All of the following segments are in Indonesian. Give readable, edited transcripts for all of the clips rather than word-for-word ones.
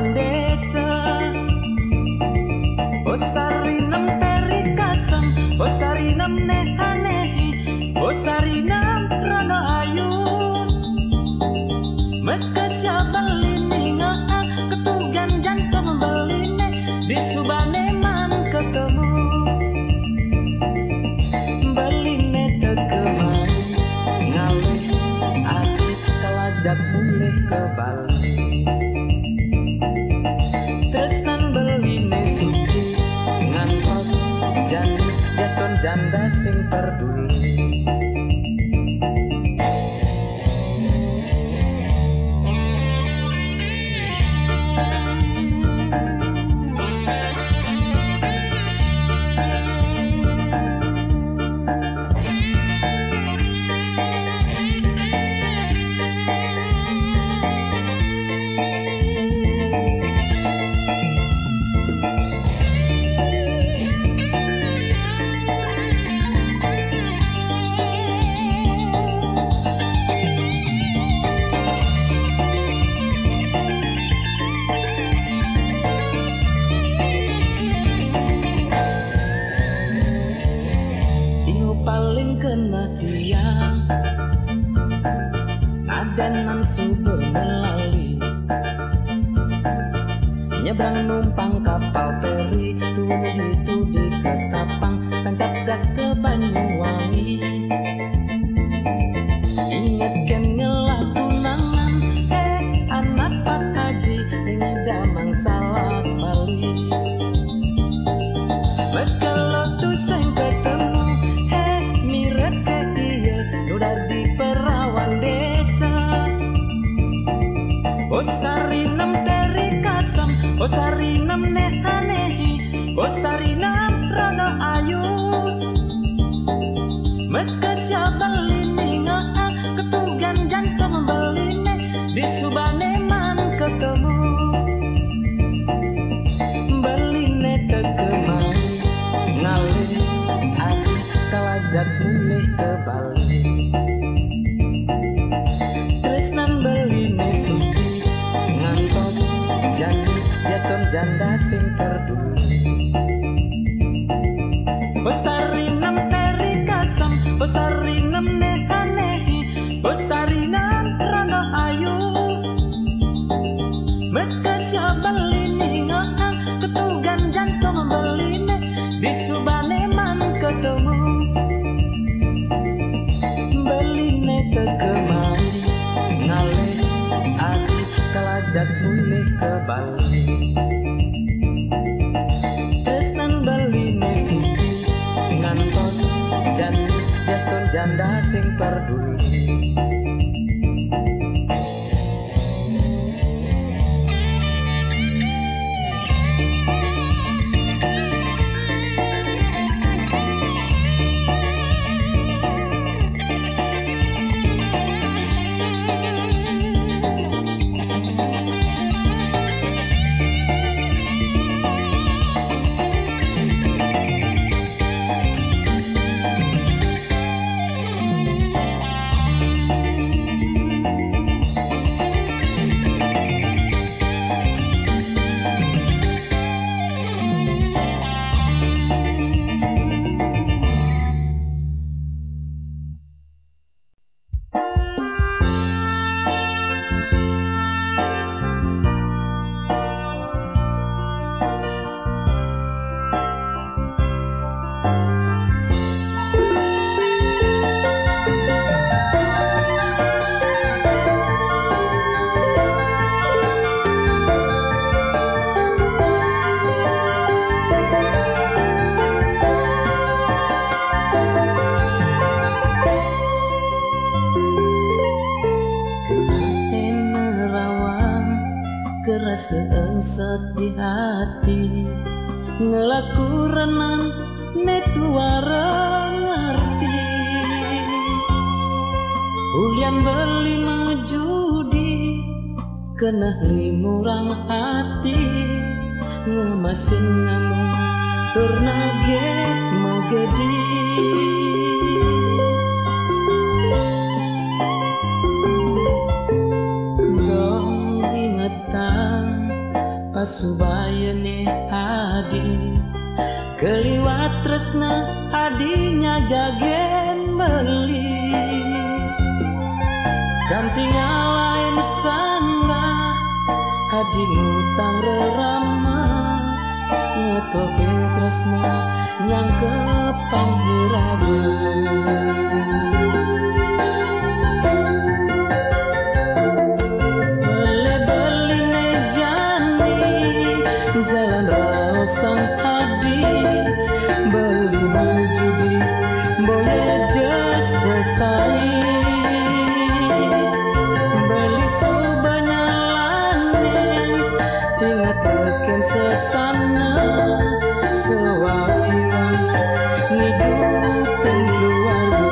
perawan desa. Oh sarinam teri kasam, oh sarinam nehanehi, oh sarinam rano ayu. Mekasya belini ngaha, ketugan jantung beline, di subane man ketemu. Beline tekemai, ngalih aku kelajak mulih ke Bali. Tresnan beline suci, ngantos jani jaston janda sing peduli. Paling kena tiang adenan subur melali, nyebrang numpang kapal peri, tudi ke Tapang, tancap gas ke Banyuwangi. Ingat kan ngelah tunangan, anak Pak Haji dengan damang salak Bali. Kalau tu seng ketemu, udah di perawan desa. Oh sarinam teri kasam, oh sarinam nehanehi, oh sarinam rano ayu. Mekasya beline ngaha, ketugan jantung beline, di subane man ketemu. Beline tekemai, ngalih aku kelajak mulih ke Bali. Tresnan beline suci, ngantos jani jaston janda sing peduli. Sarinam teri kasam, sarinam nehanehi, sarinam rano ayu. Mekasya beline ngaha, ketugan jantung beline, di subane man ketemu. Beline tekemai, ngalih aku kelajak mulih ke Bali. Tresnan beline suci, ngantos jani jaston janda sing peduli. Seengsat di hati ngelaku renan netuara ngerti ulian beli majudi kena limurang hati ngemasin ngamung turnage magedi. pasubayane adi keliwat tresna adinya jagen beli ganti lain sanggah adi ngutang rerama ngetopin tresna nyang kepanggiragu jalan raosang adi beli bujudi boya jas selesai beli subanyalanen ingat beken sesana sewai-wai ngidupin keluarga.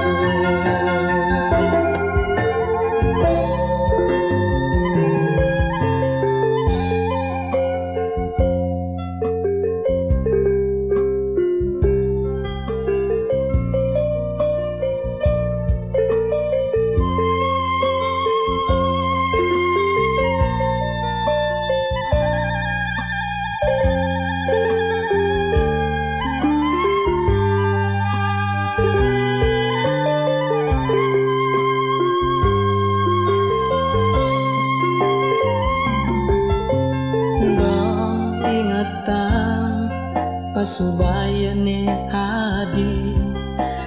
Pasubayane adi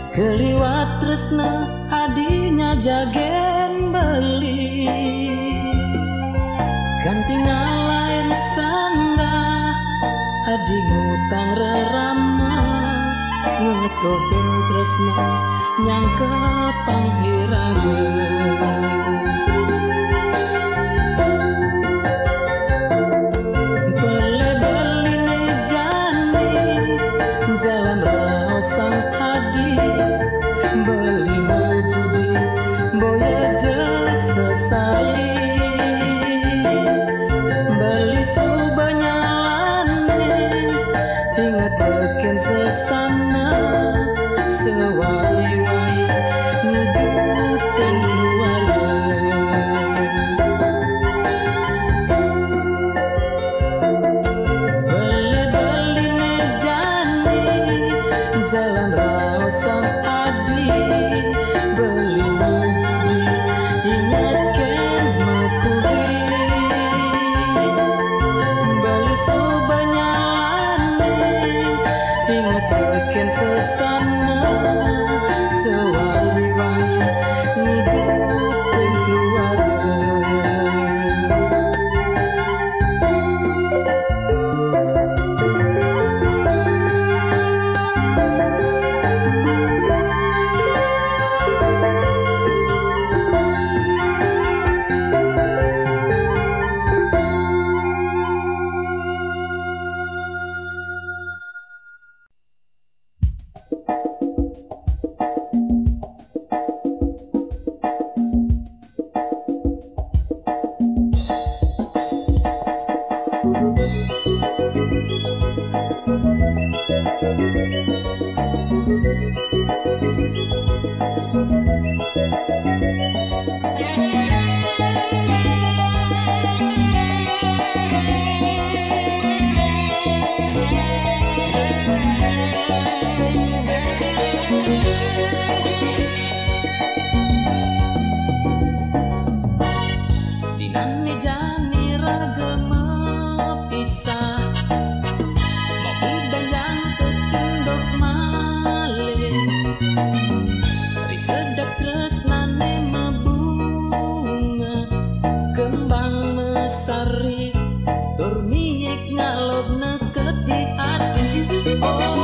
keliwat tresna adinya jagen beli ganti ngalain sanggah adi ngutang rerama ngetopin tresna nyang kepanggiragu jalan raosang adi beli mujudi boya jas selesai beli subanyalanen ingat beken sesana sewai-wai ngidupin keluarga. Jalan raosang adi beli mujudi ingatkan makuli beli subanyalanen ingat beken sesana sewai-wai ngidupin keluarga. Dinane jani ragama pisah mobil dayang kecendok malih ri sedap tresnane mebunga kembang mesari tur miyek ngalob neket di ati oh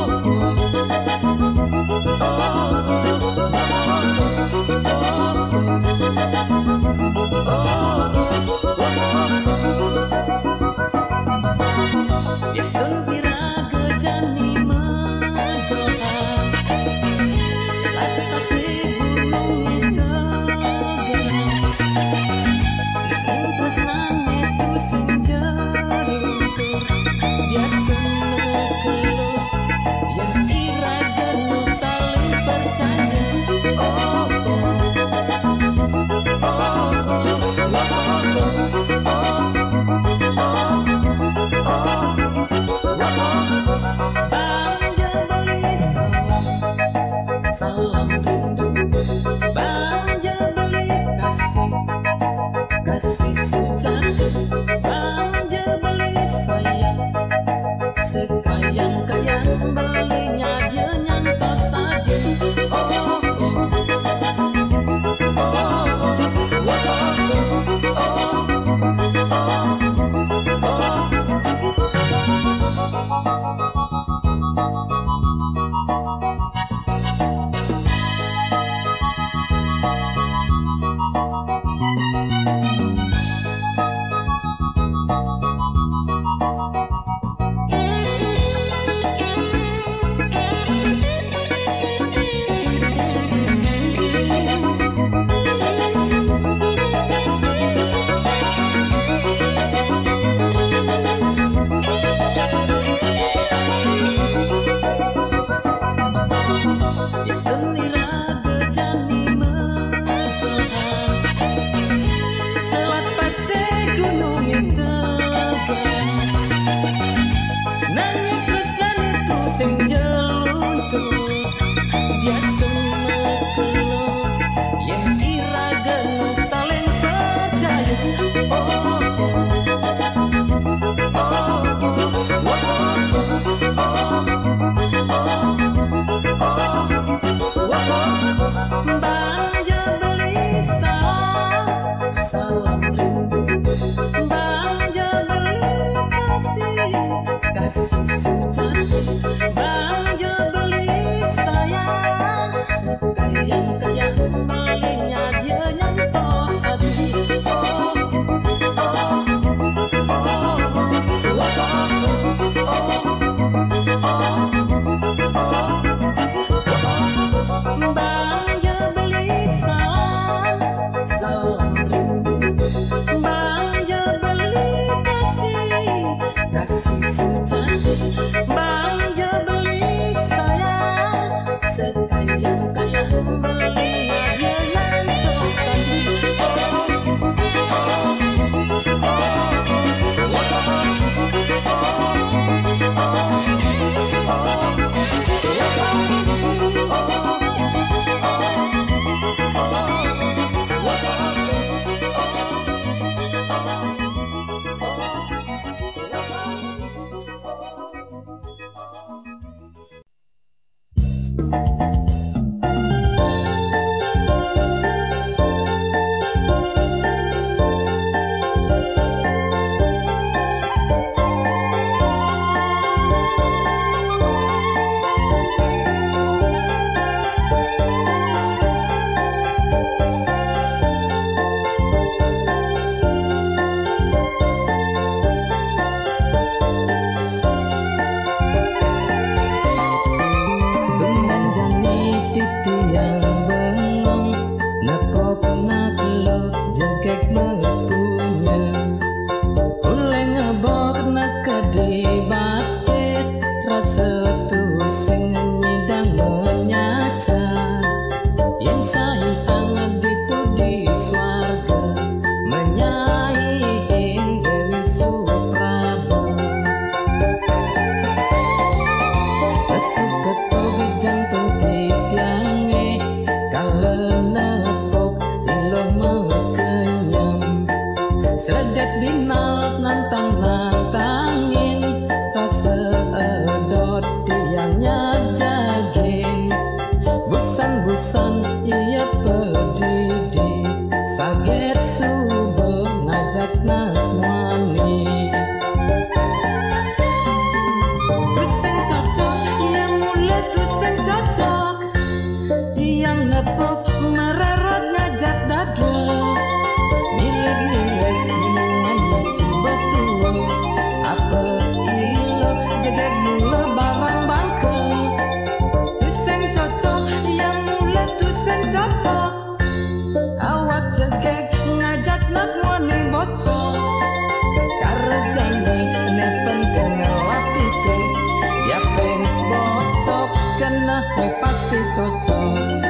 Pasti cocok.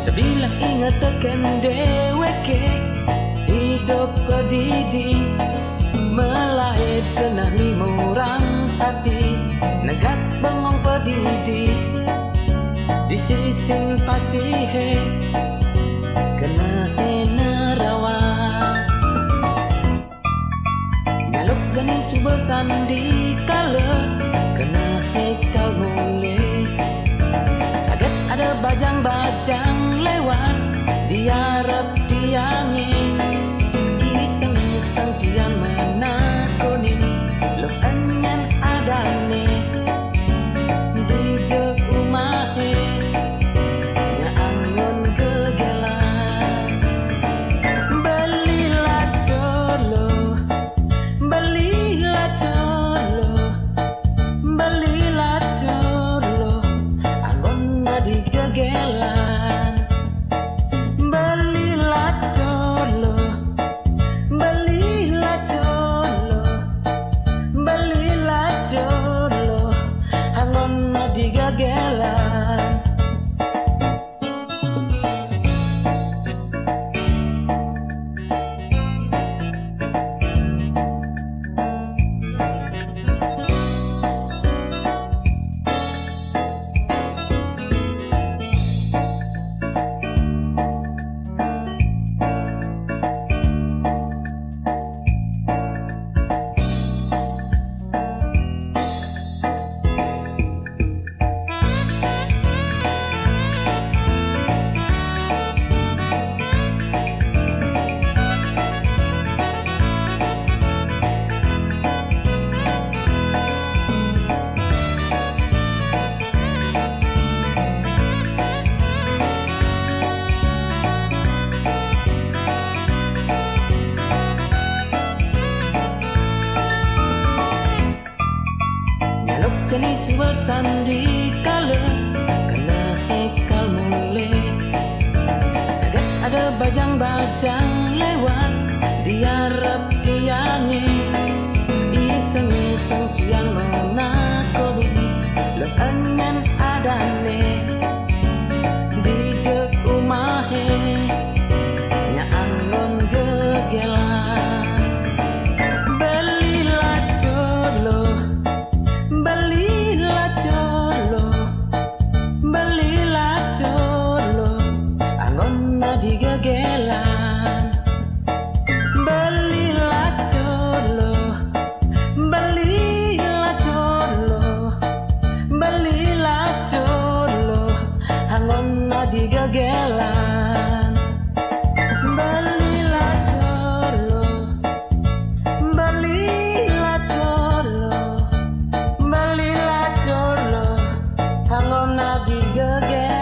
Sebilah ingat tekan deweke hidup pedidi melahir kena murang hati negat bengong pedidi di sising pasihe kena nerawa nyaluk gani subesan di kala kena hekal mulai saget ada bajang-bajang lewat diarap diangin iseng-iseng dia menakunin lo sandi kala kena hekal mulai sagat ada bajang-bajang lewat diarap tiangi iseng-iseng tiang menakodi lekangan adane bijak umahe nya angon gegelan belilah colo belilah colo belilah colo angon na digegelan belilah colo belilah colo belilah colo angon na digegelan belilah colo belilah colo belilah colo angon na digegelan.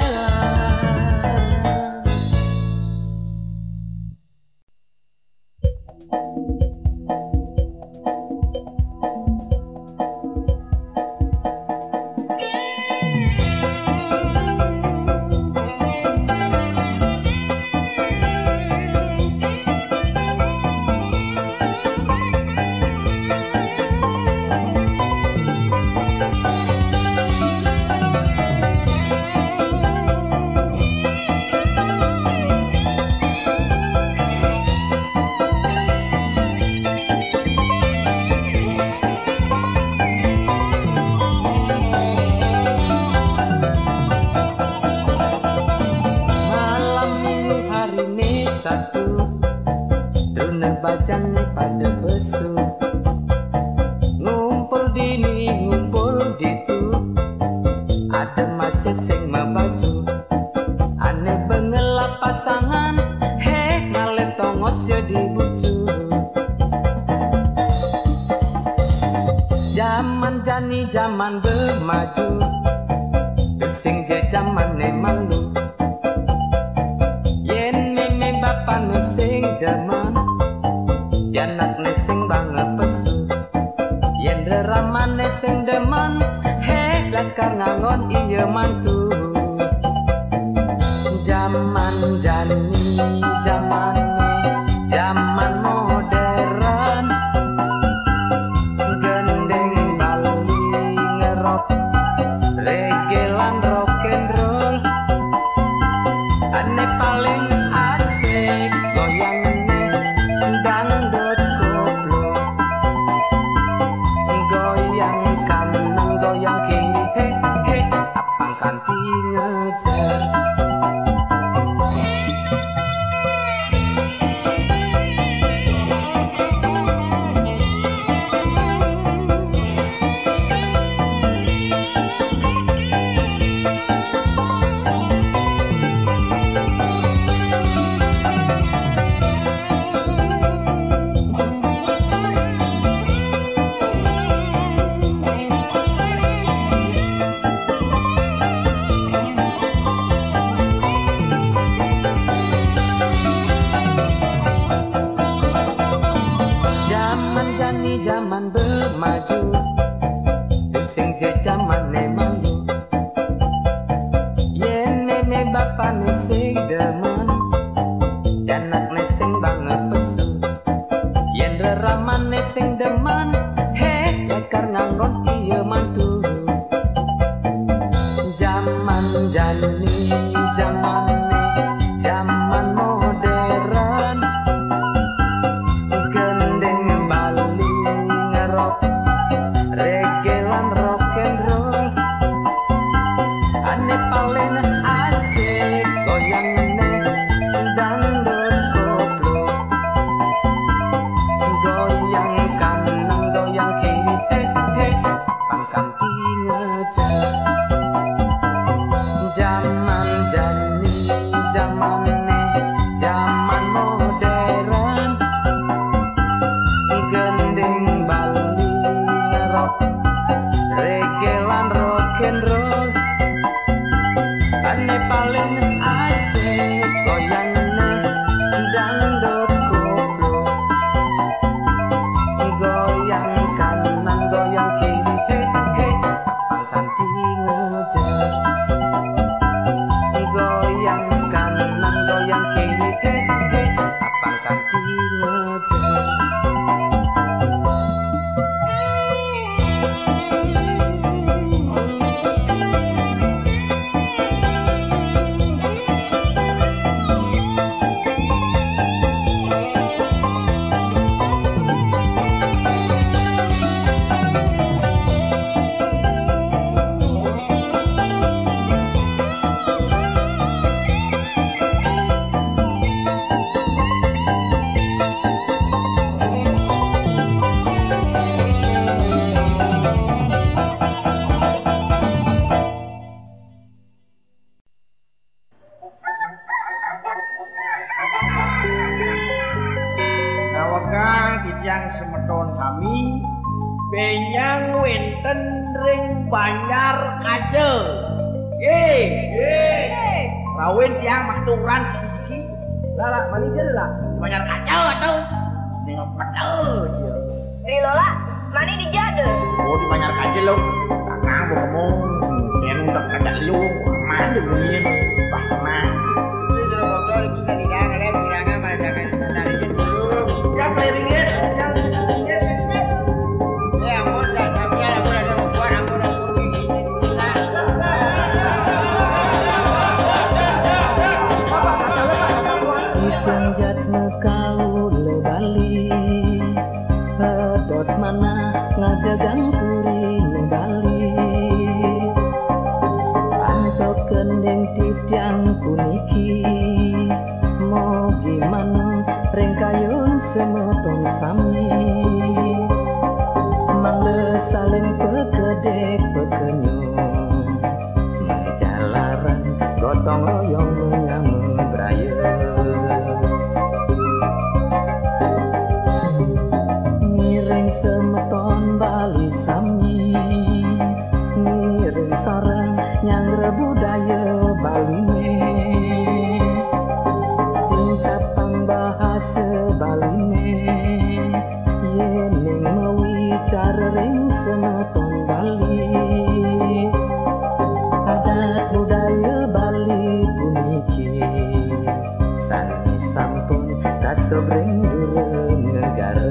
Bajangnya pada besu ngumpul dini ngumpul ditu ada masih sing mabaju aneh bengelap pasangan he ngalen tongos ya dibucu zaman jani zaman bermaju sing je zaman malu yen meme bapak sing demen anak nesing banget pesu yen deraman nesing demen he lakar ngangon iya mantu zaman jani zaman zaman modern gendeng bali ngerok regelan rock and roll aneh paling asik goyang dangdut koplo goyang kanan goyang kiri he he apang kanti ngejar zaman bermaju tusing je zaman malu yen nene bapak nesing demen dan anak nesing banget pesu yen reraman nesing demen he lekar nganggon iya mantu zaman jani zaman zaman modern regelan rock and roll aneh paling asik goyang neng dangdut koplo goyang kanan goyang kiri he he pangkanti tinggi he abang kanti ngejar. Semeton sami benyang wenten ring Banjar Kaje. Rawen tiang makturan siki-siki. Lah mani jadi lah. Banjar Kaje atau nengok pedel ya. Rilola, mani di jade. Oh di Banjar Kaje lo. Kakang mau ngomong yang udah kajak liu aman aja bunyinya. Wah tenang. Itu sudah ngobrol kita di dalam kalian bilangnya merasakan dari dulu. Ya ringin. Mana ngajagang puri nebali antok kendeng titiang puniki mau gimana rengkayun semeton sami mangga saling pekedek pekenyum menjalaran gotong royong menyame beraya. Semeton Bali sami ngiring sarang nyangre budaya Baline tincapang bahasa Baline yeneng mewicara ring semeton Bali adat budaya Bali puniki sani sampun kasobreng dureng negara.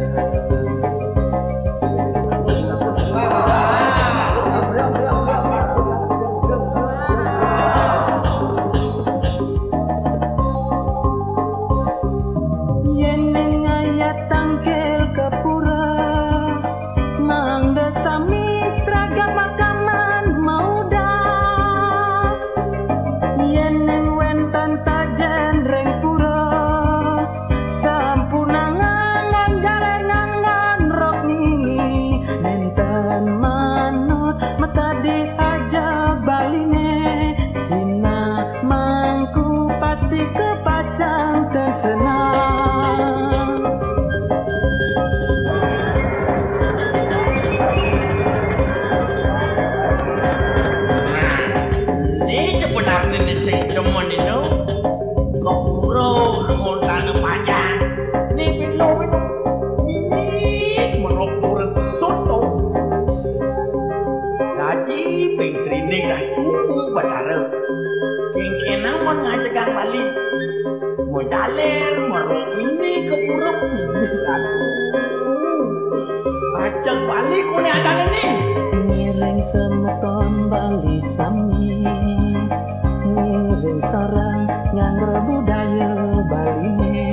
Ngiring semeton Bali sami ngiring sarang nyangre budaya Baline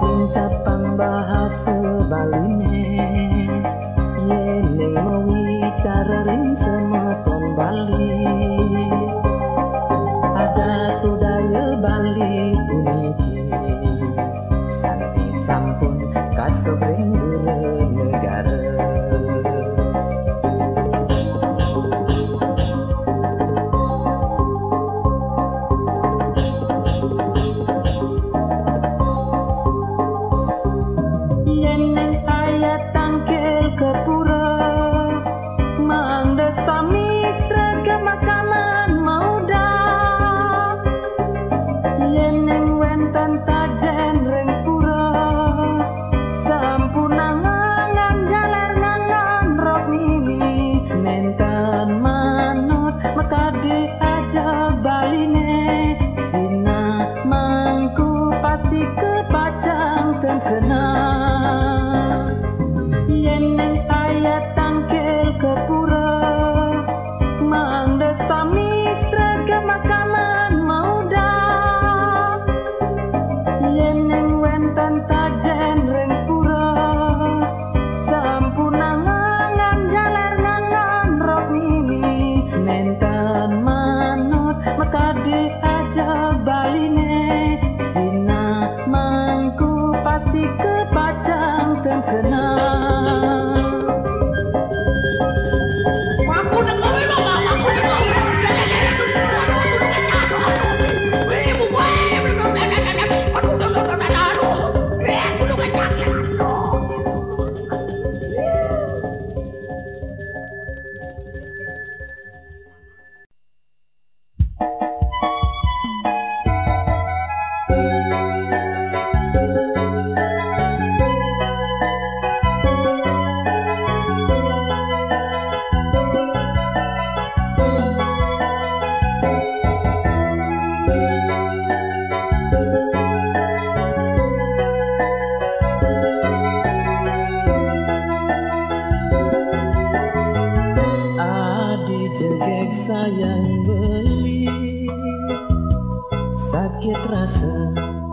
tincapang bahasa Baline yeneng mewicara ring semeton Bali adat budaya Bali puniki santi sampun kasobreng dureng negara. Baline sina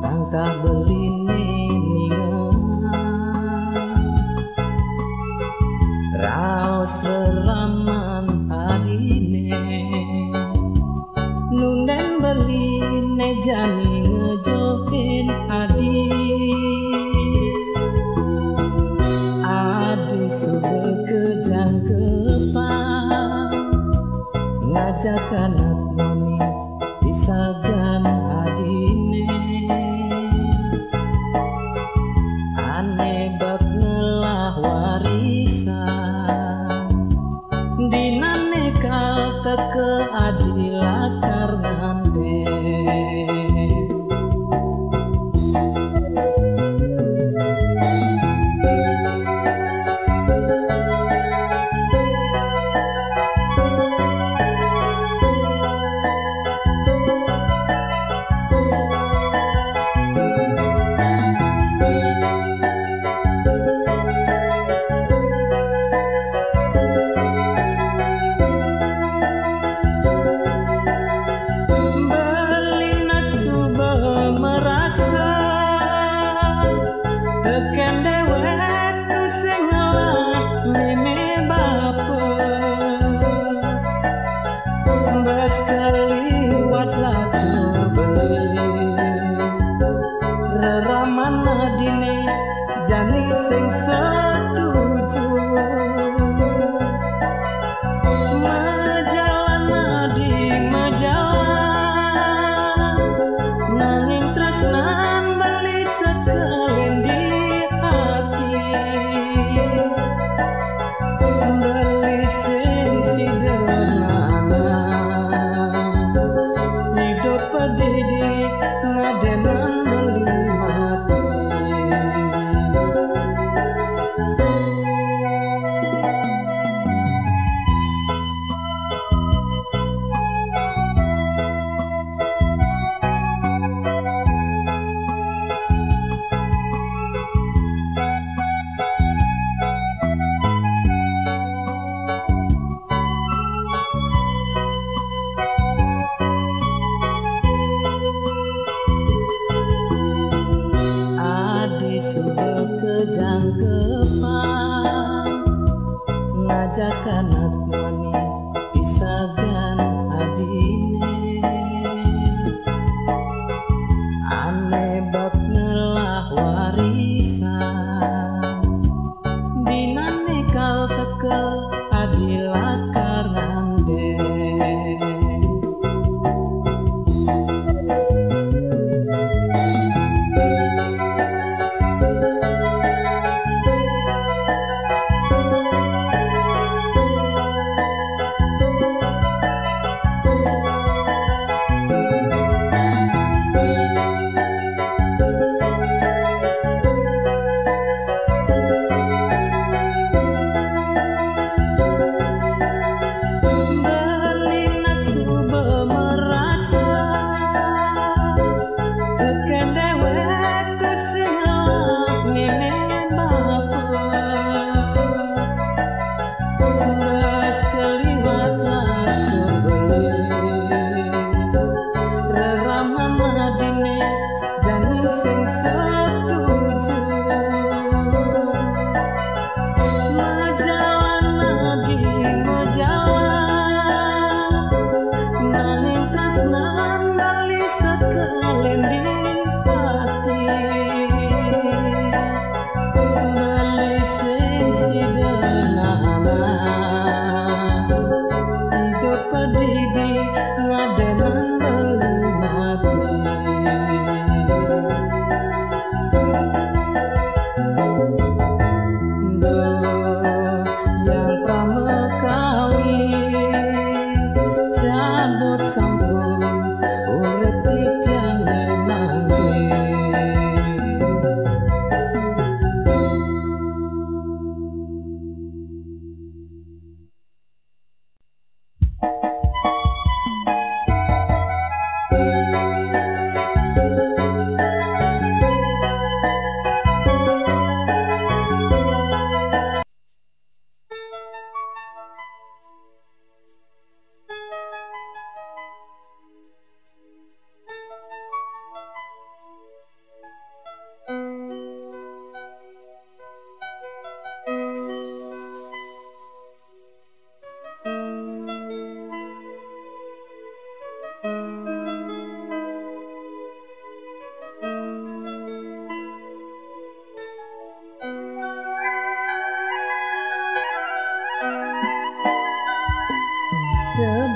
tangkah beline ningan raos raman adine nunden beline jani ngejokin adi sudah kejangkepan ngajakan atmoni pisagan adine aneh bak ngelah warisan dinane kal teke adilakar ngante teken dewek tu sing ngelak meme baper bas kaliwat lacur beli reraman adine jani sing setuju majalan adi majalan nanging tresnan beli sekalian di beli sing sederhana hidup pedidi ngadenan beli mati sudah kejangkepan ngajakan atmani pisagan adine aneh bak ngelah warisan dinane kal teke adilakar ngande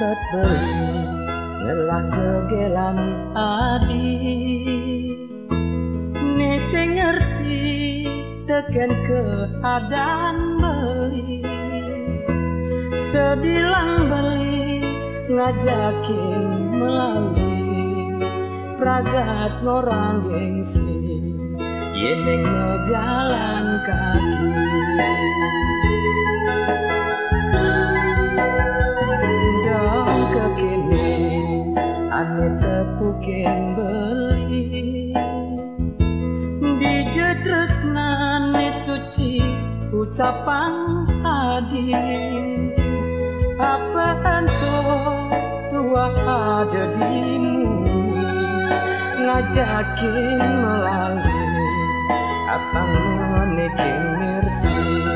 ket beli ngelah kegelan adi neseng ngerti teken keadaan beli sedilang beli ngajakin melalui pragat orang gengsi yeneng ngejalan kaki dong kekini ane tepukin beli di jetresnane suci ucapan adi apa ento tua ada di mumi ngajakin melalui apa menekin mersi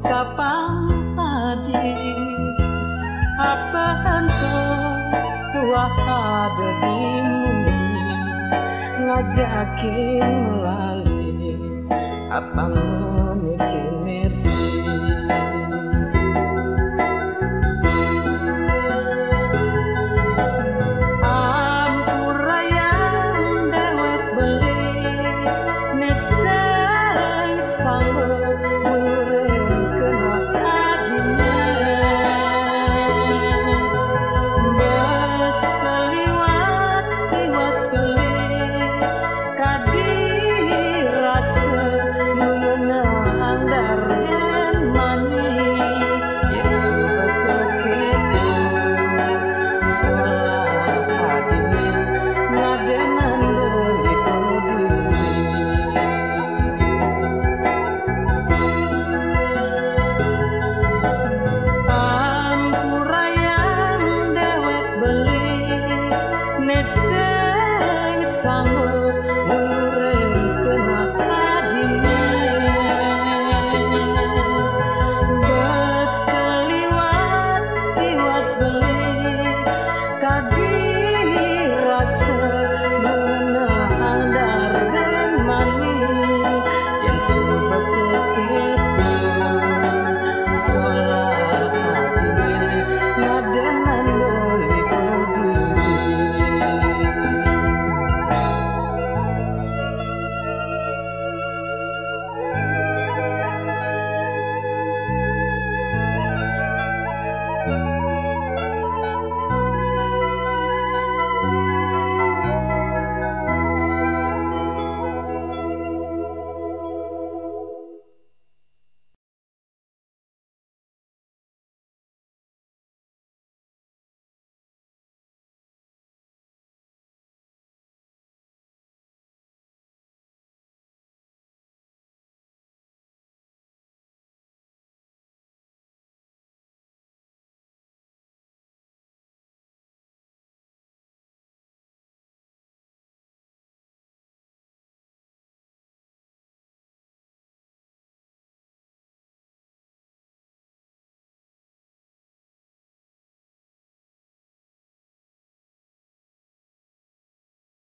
ucapan tadi apa ento tua ada di bumi ngajakin melalui apa